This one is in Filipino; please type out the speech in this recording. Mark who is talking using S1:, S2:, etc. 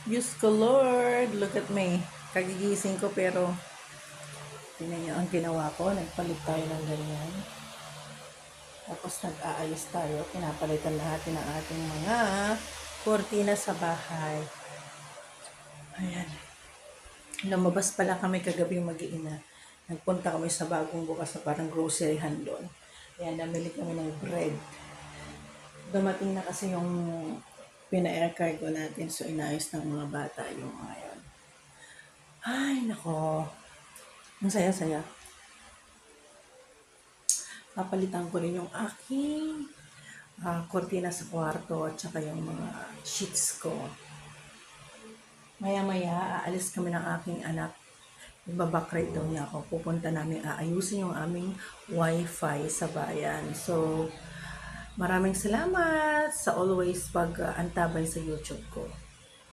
S1: Diyos ko Lord, look at me. Kagigising ko pero tingnan niyo ang ginawa ko. Nagpalit tayo ng ganyan. Tapos nag-aayos tayo. Pinapalitan natin ang ating mga kortina sa bahay. Ayan. Lumabas pala kami kagabi mag-iina. Nagpunta kami sa bagong bukas na parang groceryhan doon. Ayan, namili kami ng bread. Dumating na kasi yung pina-air cargo natin. So, inayos ng mga bata yung mga yun. Ay, nako. Ang saya-saya. Papalitan ko rin yung aking kortina sa kwarto at saka yung mga sheets ko. Maya-maya, aalis kami ng aking anak. Ibabakrate daw niya ako. Pupunta namin aayusin yung aming wifi sa bayan. So, maraming salamat sa always pag-antabay sa YouTube ko.